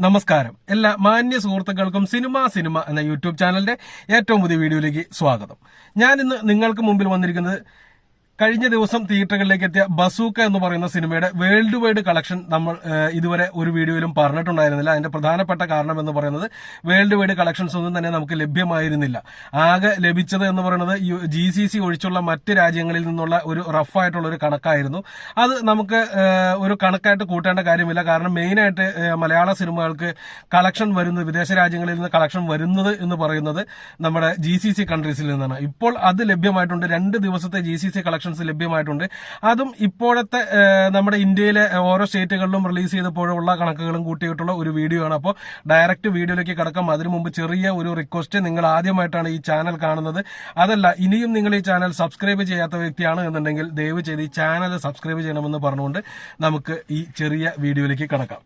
നമസ്കാരം. എല്ലാ മാന്യ സുഹൃത്തുക്കൾക്കും സിനിമ എന്ന യൂട്യൂബ് ചാനലിന്റെ ഏറ്റവും പുതിയ വീഡിയോയിലേക്ക് സ്വാഗതം. ഞാൻ ഇന്ന് നിങ്ങൾക്ക് മുമ്പിൽ വന്നിരിക്കുന്നത് കഴിഞ്ഞ ദിവസം തിയേറ്ററുകളിലേക്ക് എത്തിയ ബസൂക്ക എന്ന് പറയുന്ന സിനിമയുടെ വേൾഡ് വൈഡ് കളക്ഷൻ നമ്മൾ ഇതുവരെ ഒരു വീഡിയോയിലും പറഞ്ഞിട്ടുണ്ടായിരുന്നില്ല. അതിന്റെ പ്രധാനപ്പെട്ട കാരണം എന്ന് പറയുന്നത് വേൾഡ് വൈഡ് കളക്ഷൻസ് ഒന്നും തന്നെ നമുക്ക് ലഭ്യമായിരുന്നില്ല. ആകെ ലഭിച്ചത് എന്ന് പറയുന്നത് GCC ഒഴിച്ചുള്ള മറ്റ് രാജ്യങ്ങളിൽ നിന്നുള്ള ഒരു റഫായിട്ടുള്ള ഒരു കണക്കായിരുന്നു. അത് നമുക്ക് ഒരു കണക്കായിട്ട് കൂട്ടേണ്ട കാര്യമില്ല. കാരണം മെയിനായിട്ട് മലയാള സിനിമകൾക്ക് കളക്ഷൻ വരുന്നത്, വിദേശ രാജ്യങ്ങളിൽ നിന്ന് കളക്ഷൻ വരുന്നത് എന്ന് പറയുന്നത് നമ്മുടെ GCC കൺട്രീസിൽ നിന്നാണ്. ഇപ്പോൾ അത് ലഭ്യമായിട്ടുണ്ട്. 2 ദിവസത്തെ GCC കളക്ഷൻ ലഭ്യമായിട്ടുണ്ട്. അതും ഇപ്പോഴത്തെ നമ്മുടെ ഇന്ത്യയിലെ ഓരോ സ്റ്റേറ്റുകളിലും റിലീസ് ചെയ്തപ്പോഴുള്ള കണക്കുകളും കൂട്ടിയിട്ടുള്ള ഒരു വീഡിയോ ആണ്. അപ്പോൾ ഡയറക്റ്റ് വീഡിയോയിലേക്ക് കടക്കാം. അതിനു മുമ്പ് ചെറിയ ഒരു റിക്വസ്റ്റ്, നിങ്ങൾ ആദ്യമായിട്ടാണ് ഈ ചാനൽ കാണുന്നത്, അതല്ല ഇനിയും നിങ്ങൾ ഈ ചാനൽ സബ്സ്ക്രൈബ് ചെയ്യാത്ത വ്യക്തിയാണ് എന്നുണ്ടെങ്കിൽ ദയവ് ചെയ്ത് ഈ ചാനൽ സബ്സ്ക്രൈബ് ചെയ്യണമെന്ന് പറഞ്ഞുകൊണ്ട് നമുക്ക് ഈ ചെറിയ വീഡിയോയിലേക്ക് കടക്കാം.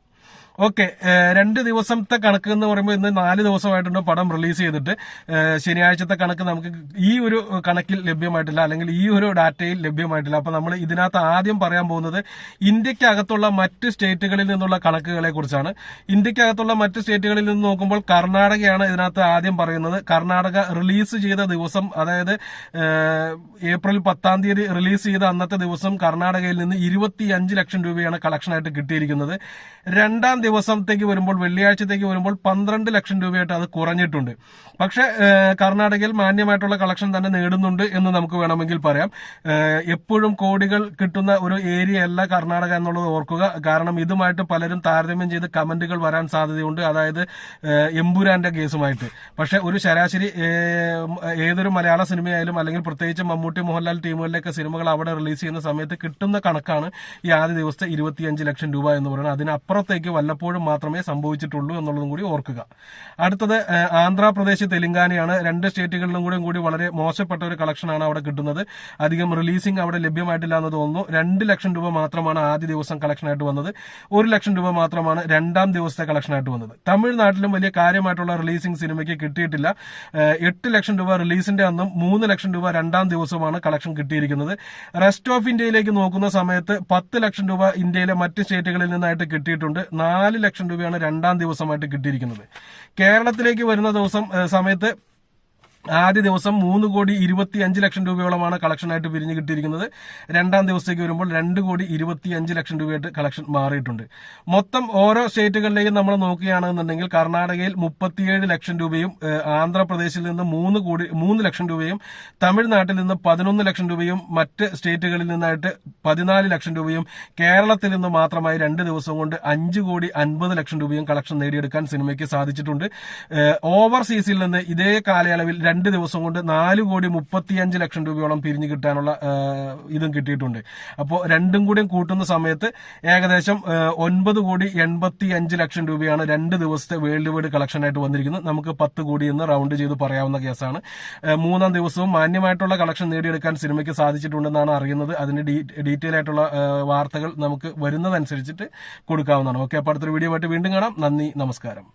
ഓക്കെ, 2 ദിവസത്തെ കണക്ക് എന്ന് പറയുമ്പോൾ ഇന്ന് 4 ദിവസമായിട്ടുണ്ട് പടം റിലീസ് ചെയ്തിട്ട്. ശനിയാഴ്ചത്തെ കണക്ക് നമുക്ക് ഈ ഒരു കണക്കിൽ ലഭ്യമായിട്ടില്ല, അല്ലെങ്കിൽ ഈ ഒരു ഡാറ്റയിൽ ലഭ്യമായിട്ടില്ല. അപ്പൊ നമ്മൾ ഇതിനകത്ത് ആദ്യം പറയാൻ പോകുന്നത് ഇന്ത്യക്കകത്തുള്ള മറ്റ് സ്റ്റേറ്റുകളിൽ നിന്നുള്ള കണക്കുകളെ കുറിച്ചാണ്. ഇന്ത്യക്കകത്തുള്ള മറ്റ് സ്റ്റേറ്റുകളിൽ നിന്ന് നോക്കുമ്പോൾ കർണാടകയാണ് ഇതിനകത്ത് ആദ്യം പറയുന്നത്. കർണാടക റിലീസ് ചെയ്ത ദിവസം, അതായത് ഏപ്രിൽ 10 തീയതി റിലീസ് ചെയ്ത അന്നത്തെ ദിവസം കർണാടകയിൽ നിന്ന് 25 ലക്ഷം രൂപയാണ് കളക്ഷനായിട്ട് കിട്ടിയിരിക്കുന്നത്. രണ്ടാം ദിവസത്തേക്ക് വരുമ്പോൾ, വെള്ളിയാഴ്ചത്തേക്ക് വരുമ്പോൾ 12 ലക്ഷം രൂപയായിട്ട് അത് കുറഞ്ഞിട്ടുണ്ട്. പക്ഷെ കർണാടകയിൽ മാന്യമായിട്ടുള്ള കളക്ഷൻ തന്നെ നേടുന്നുണ്ട് എന്ന് നമുക്ക് വേണമെങ്കിൽ പറയാം. എപ്പോഴും കോടികൾ കിട്ടുന്ന ഒരു ഏരിയ അല്ല കർണാടക എന്നുള്ളത് ഓർക്കുക. കാരണം ഇതുമായിട്ട് പലരും താരതമ്യം ചെയ്ത് കമന്റുകൾ വരാൻ സാധ്യതയുണ്ട്, അതായത് എമ്പുരാന്റെ കേസുമായിട്ട്. പക്ഷെ ഒരു ശരാശരി ഏതൊരു മലയാള സിനിമയായാലും, അല്ലെങ്കിൽ പ്രത്യേകിച്ച് മമ്മൂട്ടി മോഹൻലാൽ ടീമുകളിലേക്ക് സിനിമകൾ അവിടെ റിലീസ് ചെയ്യുന്ന സമയത്ത് കിട്ടുന്ന കണക്കാണ് ഈ ആദ്യ ദിവസത്തെ 25 ലക്ഷം രൂപ എന്ന് പറയുന്നത്. അതിനപ്പുറത്തേക്ക് വല്ലപ്പോഴും മാത്രമേ സംഭവിച്ചിട്ടുള്ളൂ എന്നുള്ളതും കൂടി ഓർക്കുക. അടുത്തത് ആന്ധ്രാപ്രദേശ്, തെലങ്കാനയാണ്. 2 സ്റ്റേറ്റുകളിലും കൂടി വളരെ മോശപ്പെട്ട ഒരു കളക്ഷനാണ് അവിടെ കിട്ടുന്നത്. അധികം റിലീസിംഗ് അവിടെ ലഭ്യമായിട്ടില്ല എന്ന് തോന്നുന്നു. 2 ലക്ഷം രൂപ മാത്രമാണ് ആദ്യ ദിവസം കളക്ഷനായിട്ട് വന്നത്. 1 ലക്ഷം രൂപ മാത്രമാണ് രണ്ടാം ദിവസത്തെ കളക്ഷനായിട്ട് വന്നത്. തമിഴ്നാട്ടിലും വലിയ കാര്യമായിട്ടുള്ള റിലീസിംഗ് സിനിമയ്ക്ക് കിട്ടിയിട്ടില്ല. 8 ലക്ഷം രൂപ റിലീസിന്റെ അന്നും 3 ലക്ഷം രൂപ രണ്ടാം ദിവസവുമാണ് കളക്ഷൻ കിട്ടിയിരിക്കുന്നത്. റെസ്റ്റ് ഓഫ് ഇന്ത്യയിലേക്ക് നോക്കുന്ന സമയത്ത് 10 ലക്ഷം രൂപ ഇന്ത്യയിലെ മറ്റ് സ്റ്റേറ്റുകളിൽ നിന്നായിട്ട് കിട്ടിയിട്ടുണ്ട്. 4 ലക്ഷം രൂപയാണ് രണ്ടാം ദിവസമായിട്ട് കിട്ടിയിരിക്കുന്നത്. കേരളത്തിലേക്ക് വരുന്ന സമയത്ത് ആദ്യ ദിവസം 3,25 ലക്ഷം രൂപയോളമാണ് കളക്ഷനായിട്ട് പിരിഞ്ഞു കിട്ടിയിരിക്കുന്നത്. രണ്ടാം ദിവസത്തേക്ക് വരുമ്പോൾ 2,25 ലക്ഷം രൂപയായിട്ട് കളക്ഷൻ മാറിയിട്ടുണ്ട്. മൊത്തം ഓരോ സ്റ്റേറ്റുകളിലേക്കും നമ്മൾ നോക്കുകയാണെന്നുണ്ടെങ്കിൽ കർണാടകയിൽ 37 ലക്ഷം രൂപയും, ആന്ധ്രാപ്രദേശിൽ നിന്ന് 3 ലക്ഷം രൂപയും, തമിഴ്നാട്ടിൽ നിന്ന് 11 ലക്ഷം രൂപയും, മറ്റ് സ്റ്റേറ്റുകളിൽ നിന്നായിട്ട് 14 ലക്ഷം രൂപയും, കേരളത്തിൽ നിന്ന് മാത്രമായി 2 ദിവസം കൊണ്ട് 5,50 ലക്ഷം രൂപയും കളക്ഷൻ നേടിയെടുക്കാൻ സിനിമയ്ക്ക് സാധിച്ചിട്ടുണ്ട്. ഓവർസീസിൽ നിന്ന് ഇതേ കാലയളവിൽ 2 ദിവസം കൊണ്ട് 4,35 ലക്ഷം രൂപയോളം പിരിഞ്ഞു കിട്ടാനുള്ള ഇതും കിട്ടിയിട്ടുണ്ട്. അപ്പോൾ രണ്ടും കൂടി കൂട്ടുന്ന സമയത്ത് ഏകദേശം 9,85 ലക്ഷം രൂപയാണ് 2 ദിവസത്തെ വേൾഡ് വൈഡ് കളക്ഷനായിട്ട് വന്നിരിക്കുന്നത്. നമുക്ക് 10 കോടി എന്ന് റൗണ്ട് ചെയ്ത് പറയാവുന്ന കേസാണ്. 3-ാം ദിവസവും മാന്യമായിട്ടുള്ള കളക്ഷൻ നേടിയെടുക്കാൻ സിനിമയ്ക്ക് സാധിച്ചിട്ടുണ്ടെന്നാണ് അറിയുന്നത്. അതിന്റെ ഡീറ്റെയിൽ ആയിട്ടുള്ള വാർത്തകൾ നമുക്ക് വരുന്നതനുസരിച്ചിട്ട് കൊടുക്കാവുന്നതാണ്. ഓക്കെ, അപ്പോൾ അടുത്തൊരു വീഡിയോ ആയിട്ട് വീണ്ടും കാണാം. നന്ദി, നമസ്കാരം.